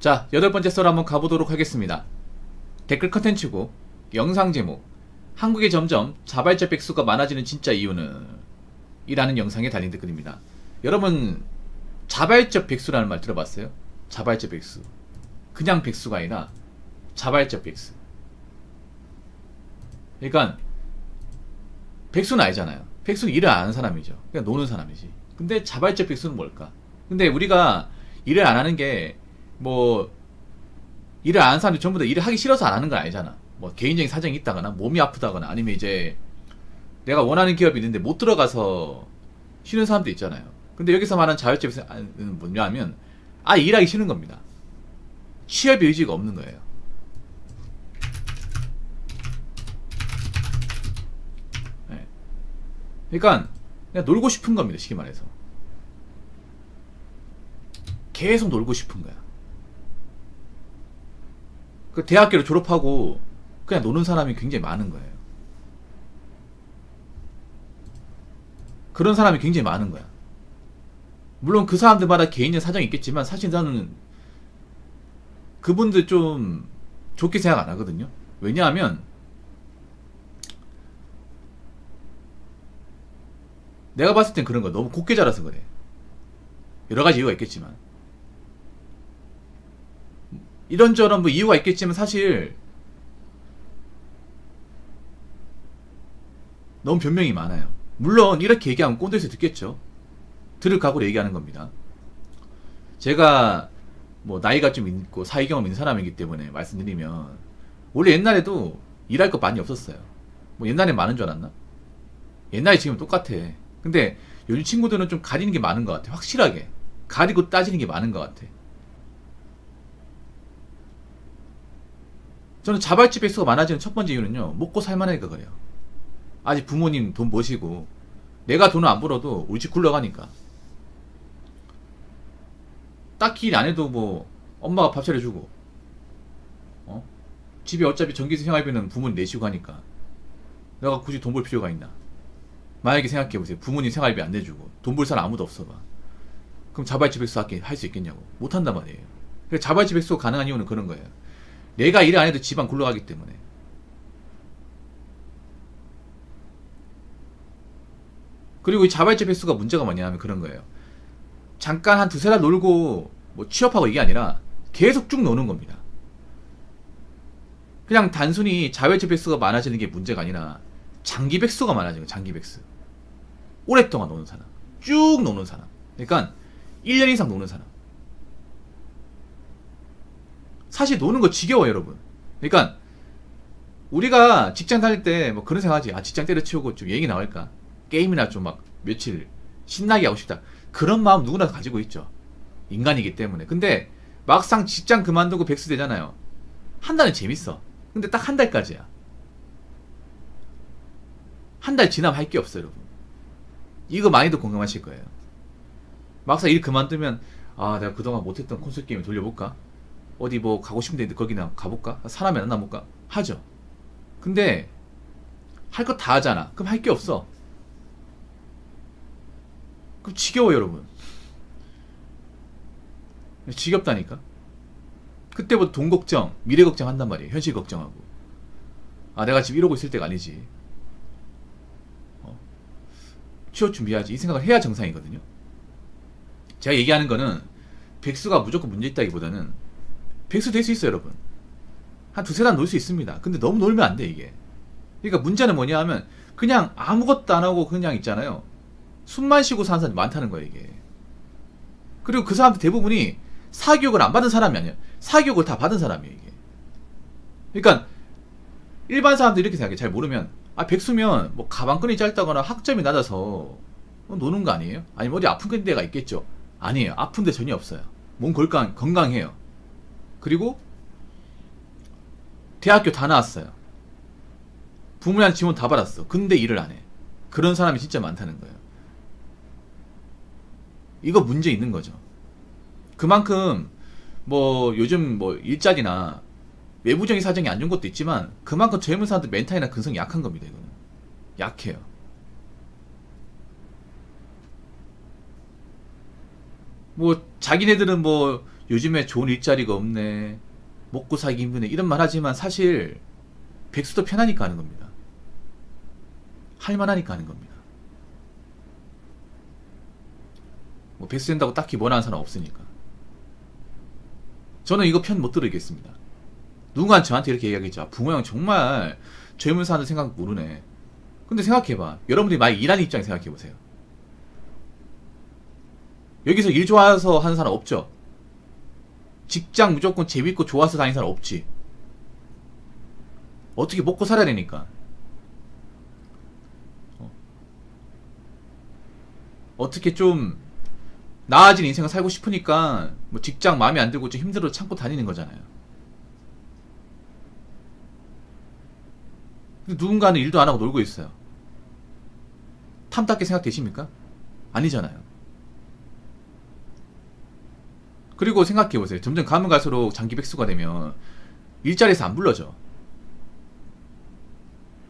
자, 8번째 썰 한번 가보도록 하겠습니다. 댓글 컨텐츠고 영상 제목, 한국에 점점 자발적 백수가 많아지는 진짜 이유는? 이라는 영상에 달린 댓글입니다. 여러분, 자발적 백수라는 말 들어봤어요? 자발적 백수. 그냥 백수가 아니라 자발적 백수. 그러니까 백수는 아니잖아요. 백수는 일을 안 하는 사람이죠. 그냥 노는 사람이지. 근데 자발적 백수는 뭘까? 근데 우리가 일을 안 하는 게 뭐 일을 안 하는 사람들이 전부 다 일을 하기 싫어서 안 하는 건 아니잖아. 뭐 개인적인 사정이 있다거나 몸이 아프다거나 아니면 이제 내가 원하는 기업이 있는데 못 들어가서 쉬는 사람도 있잖아요. 근데 여기서 말하는 자발적 백수는 뭐냐면 아예 일하기 싫은 겁니다. 취업의 의지가 없는 거예요. 네. 그러니까 그냥 놀고 싶은 겁니다. 쉽게 말해서 계속 놀고 싶은 거야. 그 대학교를 졸업하고 그냥 노는 사람이 굉장히 많은 거예요. 그런 사람이 굉장히 많은 거야. 물론 그 사람들마다 개인의 사정이 있겠지만 사실 저는 그분들 좀 좋게 생각 안 하거든요. 왜냐하면 내가 봤을 땐 그런 거야. 너무 곱게 자라서 그래. 여러 가지 이유가 있겠지만 이런저런 뭐 이유가 있겠지만 사실 너무 변명이 많아요. 물론 이렇게 얘기하면 꼰대에서 듣겠죠. 들을 각오로 얘기하는 겁니다. 제가 뭐 나이가 좀 있고 사회 경험 있는 사람이기 때문에 말씀드리면 원래 옛날에도 일할 거 많이 없었어요. 뭐 옛날에 많은 줄 알았나? 옛날에 지금 똑같아. 근데 요즘 친구들은 좀 가리는 게 많은 것 같아. 확실하게 가리고 따지는 게 많은 것 같아. 저는 자발적 백수가 많아지는 첫 번째 이유는요, 먹고 살만하니까 그래요. 아직 부모님 돈 모시고 내가 돈을 안 벌어도 우리 집 굴러가니까. 딱히 일 안 해도 뭐 엄마가 밥 차려주고 집에 어차피 전기세 생활비는 부모님 내시고 하니까 내가 굳이 돈 벌 필요가 있나. 만약에 생각해보세요. 부모님 생활비 안 내주고 돈 벌 사람 아무도 없어봐. 그럼 자발적 백수 할 수 있겠냐고. 못한단 말이에요. 그러니까 자발적 백수가 가능한 이유는 그런 거예요. 내가 일을 안 해도 집안 굴러가기 때문에. 그리고 이 자발적 백수가 문제가 뭐냐면 그런 거예요. 잠깐 한 2-3달 놀고 뭐 취업하고 이게 아니라 계속 쭉 노는 겁니다. 그냥 단순히 자발적 백수가 많아지는 게 문제가 아니라 장기 백수가 많아지는 거예요. 장기 백수. 오랫동안 노는 사람. 쭉 노는 사람. 그러니까 1년 이상 노는 사람. 사실 노는 거 지겨워요, 여러분. 그러니까 우리가 직장 다닐 때 뭐 그런 생각하지. 아, 직장 때려치우고 좀 얘기 나올까? 게임이나 좀 막 며칠 신나게 하고 싶다. 그런 마음 누구나 가지고 있죠. 인간이기 때문에. 근데 막상 직장 그만두고 백수 되잖아요. 한 달은 재밌어. 근데 딱 한 달까지야. 한 달 지나면 할 게 없어요, 여러분. 이거 많이도 공감하실 거예요. 막상 일 그만두면 아, 내가 그동안 못했던 콘솔 게임 돌려볼까? 어디 뭐 가고 싶은 데 거기나 가볼까? 사람이 안 남을까? 하죠. 근데 할 거 다 하잖아. 그럼 할 게 없어. 그럼 지겨워요, 여러분. 지겹다니까. 그때부터 돈 걱정, 미래 걱정 한단 말이에요. 현실 걱정하고. 아, 내가 지금 이러고 있을 때가 아니지. 취업 준비해야지. 이 생각을 해야 정상이거든요. 제가 얘기하는 거는 백수가 무조건 문제 있다기보다는 백수 될 수 있어요, 여러분. 한 2-3달 놀 수 있습니다. 근데 너무 놀면 안 돼, 이게. 그러니까 문제는 뭐냐 하면 그냥 아무것도 안 하고 그냥 있잖아요. 숨만 쉬고 사는 사람이 많다는 거예요, 이게. 그리고 그 사람들 대부분이 사교육을 안 받은 사람이 아니야. 사교육을 다 받은 사람이에요, 이게. 그러니까 일반 사람들이 이렇게 생각해. 잘 모르면 아, 백수면 뭐 가방끈이 짧다거나 학점이 낮아서 노는 거 아니에요? 아니면 어디 아픈 데가 있겠죠? 아니에요. 아픈 데 전혀 없어요. 몸 건강해요. 그리고 대학교 다 나왔어요. 부모님 지원 다 받았어. 근데 일을 안 해. 그런 사람이 진짜 많다는 거예요. 이거 문제 있는 거죠. 그만큼 뭐 요즘 뭐 일자리나 외부적인 사정이 안 좋은 것도 있지만 그만큼 젊은 사람들 멘탈이나 근성이 약한 겁니다. 이거는 약해요. 뭐 자기네들은 뭐 요즘에 좋은 일자리가 없네, 먹고 살기 힘드네, 이런 말 하지만 사실 백수도 편하니까 하는 겁니다. 할만하니까 하는 겁니다. 뭐 백수 된다고 딱히 원하는 사람 없으니까. 저는 이거 편 못 들으겠습니다. 누군가 저한테 이렇게 얘기하겠죠. 붕어 형 정말 젊은 사람들 생각 모르네. 근데 생각해봐. 여러분들이 많이 일하는 입장에 생각해보세요. 여기서 일 좋아서 하는 사람 없죠? 직장 무조건 재밌고 좋아서 다니는 사람 없지. 어떻게 먹고 살아야 되니까. 어떻게 좀 나아진 인생을 살고 싶으니까 뭐 직장 마음에 안 들고 좀 힘들어 참고 다니는 거잖아요. 근데 누군가는 일도 안 하고 놀고 있어요. 탐탁게 생각되십니까? 아니잖아요. 그리고 생각해보세요. 점점 가면 갈수록 장기 백수가 되면 일자리에서 안 불러져.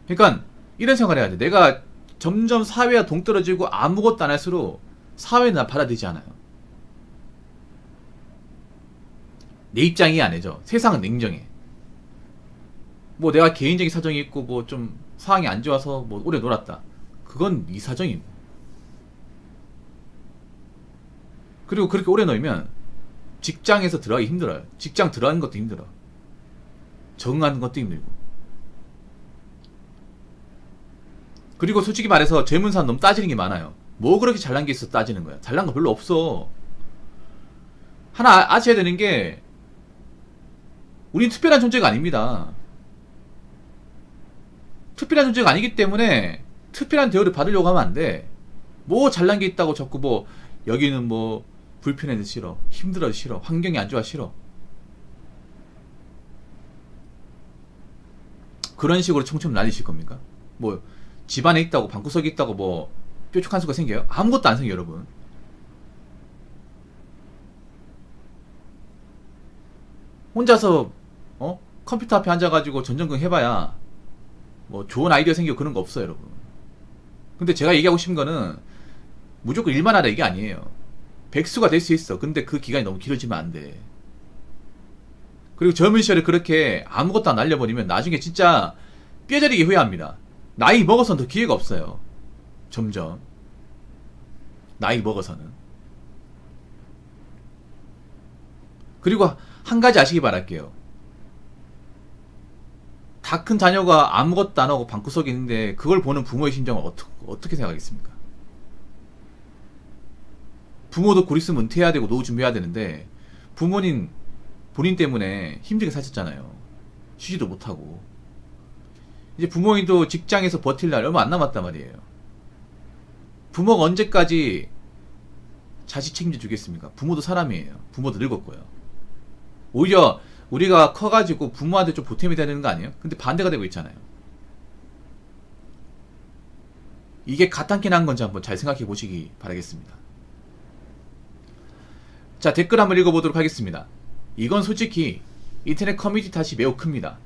그러니까 이런 생각을 해야 돼. 내가 점점 사회와 동떨어지고 아무것도 안 할수록 사회는 나 받아들이지 않아요. 내 입장이 아니죠. 세상은 냉정해. 뭐 내가 개인적인 사정이 있고 뭐 좀 상황이 안 좋아서 뭐 오래 놀았다, 그건 네 사정이고. 그리고 그렇게 오래 놀면 직장에서 들어가기 힘들어요. 직장 들어가는 것도 힘들어. 적응하는 것도 힘들고. 그리고 솔직히 말해서 젊은 사람 너무 따지는 게 많아요. 뭐 그렇게 잘난 게 있어 따지는 거야. 잘난 거 별로 없어. 하나 아셔야 되는 게, 우린 특별한 존재가 아닙니다. 특별한 존재가 아니기 때문에 특별한 대우를 받으려고 하면 안 돼. 뭐 잘난 게 있다고 자꾸 뭐 여기는 뭐 불편해서 싫어, 힘들어서 싫어, 환경이 안 좋아 싫어, 그런 식으로 청춘 날리실 겁니까? 뭐 집안에 있다고 방구석에 있다고 뭐 뾰족한 수가 생겨요? 아무것도 안 생겨요 여러분. 혼자서 컴퓨터 앞에 앉아가지고 전전긍 해봐야 뭐 좋은 아이디어 생기고 그런 거 없어요 여러분. 근데 제가 얘기하고 싶은 거는 무조건 일만 하라 이게 아니에요. 백수가 될 수 있어. 근데 그 기간이 너무 길어지면 안 돼. 그리고 젊은 시절에 그렇게 아무것도 안 날려버리면 나중에 진짜 뼈저리게 후회합니다. 나이 먹어서는 더 기회가 없어요. 점점 나이 먹어서는. 그리고 한 가지 아시기 바랄게요. 다 큰 자녀가 아무것도 안 하고 방구석에 있는데 그걸 보는 부모의 심정은 어떻게 생각하겠습니까? 부모도 곧 있으면 은퇴해야 되고 노후 준비해야 되는데 부모님 본인 때문에 힘들게 사셨잖아요. 쉬지도 못하고. 이제 부모님도 직장에서 버틸 날 얼마 안 남았단 말이에요. 부모가 언제까지 자식 책임져 주겠습니까? 부모도 사람이에요. 부모도 늙었고요. 오히려 우리가 커가지고 부모한테 좀 보탬이 되는 거 아니에요? 근데 반대가 되고 있잖아요. 이게 가탄키 난 건지 한번 잘 생각해 보시기 바라겠습니다. 자, 댓글 한번 읽어보도록 하겠습니다. 이건 솔직히 인터넷 커뮤니티 탓이 매우 큽니다.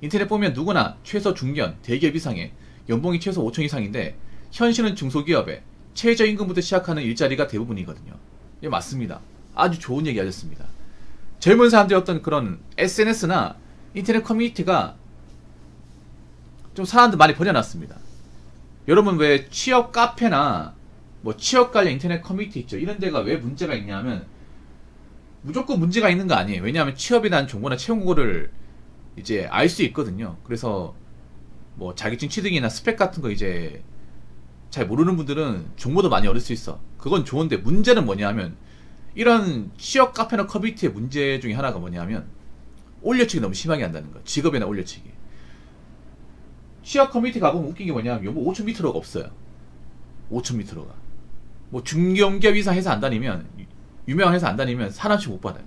인터넷 보면 누구나 최소 중견, 대기업 이상의 연봉이 최소 5천 이상인데 현실은 중소기업에 최저임금부터 시작하는 일자리가 대부분이거든요. 예, 맞습니다. 아주 좋은 얘기 하셨습니다. 젊은 사람들의 어떤 그런 SNS나 인터넷 커뮤니티가 좀 사람들 많이 버려놨습니다. 여러분 왜 취업 카페나 뭐 취업 관련 인터넷 커뮤니티 있죠. 이런 데가 왜 문제가 있냐면 무조건 문제가 있는 거 아니에요. 왜냐하면 취업에 대한 정보나 채용 공고를 이제 알 수 있거든요. 그래서 뭐 자격증 취득이나 스펙 같은 거 이제 잘 모르는 분들은 정보도 많이 얻을 수 있어. 그건 좋은데 문제는 뭐냐면 이런 취업 카페나 커뮤니티의 문제 중에 하나가 뭐냐면 올려치기 너무 심하게 한다는 거. 직업에나 올려치기. 취업 커뮤니티 가보면 웃긴 게 뭐냐면 뭐 5,000m가 없어요. 5,000m가. 뭐 중견기업 이상 회사 안 다니면, 유명한 회사 안 다니면 사람씩 못 받아요.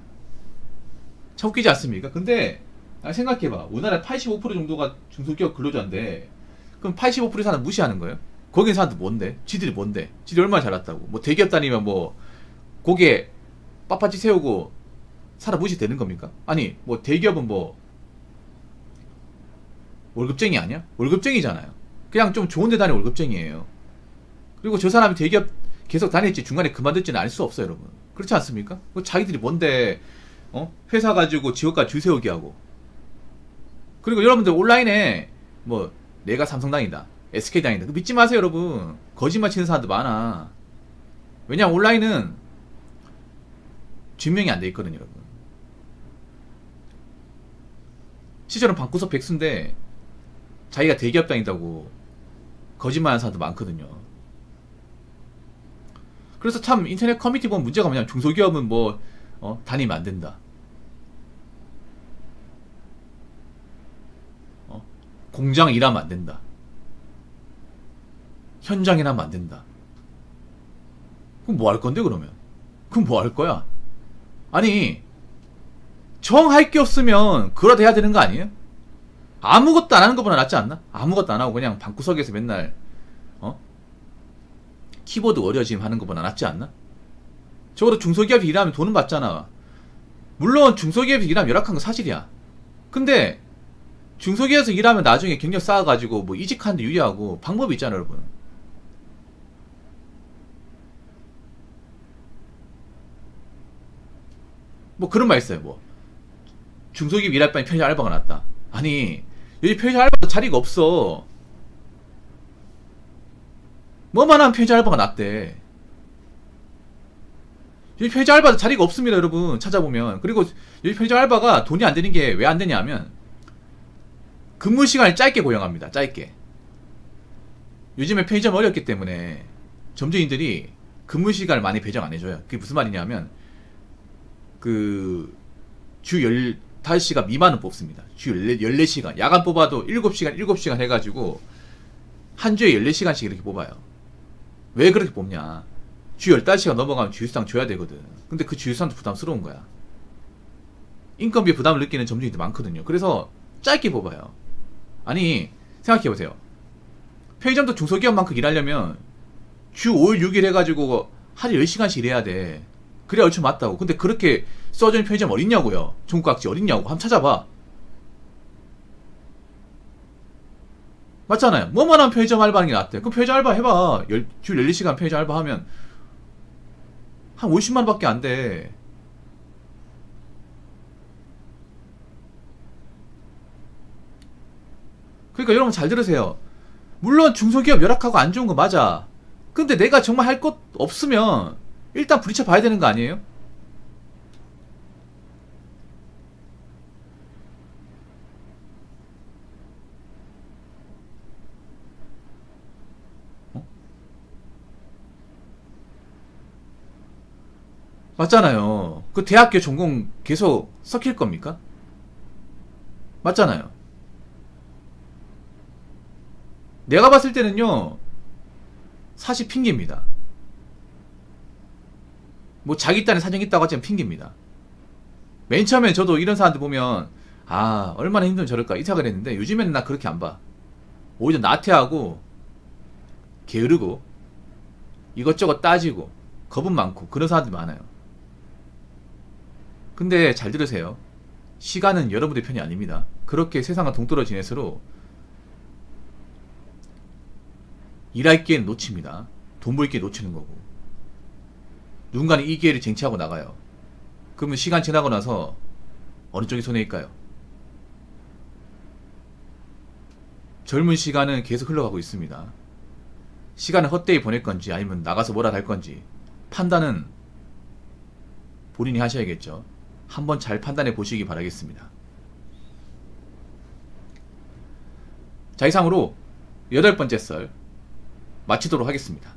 참 웃기지 않습니까? 근데 생각해봐. 우리나라 85% 정도가 중소기업 근로자인데 그럼 85% 사람 무시하는 거예요? 거기 사람들 뭔데? 지들이 뭔데? 지들이 얼마나 잘났다고? 뭐 대기업 다니면 뭐 고개 빳빳이 세우고 사람 무시되는 겁니까? 아니 뭐 대기업은 뭐 월급쟁이 아니야? 월급쟁이잖아요. 그냥 좀 좋은 데 다니는 월급쟁이에요. 그리고 저 사람이 대기업 계속 다닐지 중간에 그만둘지는 알 수 없어요 여러분. 그렇지 않습니까? 자기들이 뭔데 회사 가지고 지역까지 줄 세우게 하고. 그리고 여러분들 온라인에 뭐 내가 삼성당이다, SK당이다, 믿지 마세요 여러분. 거짓말 치는 사람도 많아. 왜냐면 온라인은 증명이 안 돼 있거든요 여러분. 실제로 방구석 백수인데 자기가 대기업당이다고 거짓말하는 사람도 많거든요. 그래서 참 인터넷 커뮤니티 보면 문제가 뭐냐면 중소기업은 뭐 다니면 안 된다, 공장 일하면 안 된다, 현장 일하면 안 된다. 그럼 뭐 할 건데 그러면? 그럼 뭐 할 거야? 아니 정할 게 없으면 그러다 해야 되는 거 아니에요? 아무것도 안 하는 것보다 낫지 않나? 아무것도 안 하고 그냥 방구석에서 맨날 키보드 어려짐 하는 것보다 낫지 않나? 적어도 중소기업이 일하면 돈은 받잖아. 물론 중소기업이 일하면 열악한 건 사실이야. 근데 중소기업에서 일하면 나중에 경력 쌓아가지고 뭐 이직하는데 유리하고 방법이 있잖아 여러분. 뭐 그런 말 있어요. 뭐 중소기업 일할 바에 편의점 알바가 낫다. 아니 여기 편의점 알바도 자리가 없어. 뭐만 하면 편의점 알바가 낫대. 여기 편의점 알바도 자리가 없습니다 여러분. 찾아보면. 그리고 여기 편의점 알바가 돈이 안 되는 게 왜 안 되냐 하면 근무 시간을 짧게 고용합니다. 짧게. 요즘에 편의점 어렵기 때문에 점주인들이 근무 시간을 많이 배정 안 해줘요. 그게 무슨 말이냐면 주 15시간 미만은 뽑습니다. 주 14시간. 야간 뽑아도 7시간, 7시간 해가지고 한 주에 14시간씩 이렇게 뽑아요. 왜 그렇게 뽑냐? 주 15시간 넘어가면 주휴수당 줘야 되거든. 근데 그 주휴수당도 부담스러운 거야. 인건비에 부담을 느끼는 점주인들 많거든요. 그래서 짧게 뽑아요. 아니 생각해보세요. 편의점도 중소기업만큼 일하려면 주 5일 6일 해가지고 하루 10시간씩 일해야 돼. 그래야 얼추 맞다고. 근데 그렇게 써주는 편의점 어딨냐고요. 전국각지 어딨냐고. 한번 찾아봐. 맞잖아요. 뭐만 하면 편의점 알바하는 게 낫대. 그럼 편의점 알바 해봐. 주 14시간 편의점 알바 하면 한 50만원 밖에 안 돼. 그러니까 여러분 잘 들으세요. 물론 중소기업 열악하고 안 좋은 거 맞아. 근데 내가 정말 할 것 없으면 일단 부딪혀 봐야 되는 거 아니에요? 맞잖아요. 그 대학교 전공 계속 섞일 겁니까? 맞잖아요. 내가 봤을 때는요, 사실 핑계입니다. 뭐 자기 딴에 사정 있다고 하지만 핑계입니다. 맨 처음에 저도 이런 사람들 보면 얼마나 힘들면 저럴까 이 생각을 했는데 요즘에는 나 그렇게 안 봐. 오히려 나태하고 게으르고 이것저것 따지고 겁은 많고 그런 사람들이 많아요. 근데 잘 들으세요. 시간은 여러분의 편이 아닙니다. 그렇게 세상과 동떨어 지낼수록 일할 기회는 놓칩니다. 돈 벌 기회 놓치는 거고. 누군가는 이 기회를 쟁취하고 나가요. 그러면 시간 지나고 나서 어느 쪽이 손해일까요? 젊은 시간은 계속 흘러가고 있습니다. 시간을 헛되이 보낼 건지 아니면 나가서 몰아갈 건지 판단은 본인이 하셔야겠죠. 한번 잘 판단해 보시기 바라겠습니다. 자, 이상으로 8번째 썰 마치도록 하겠습니다.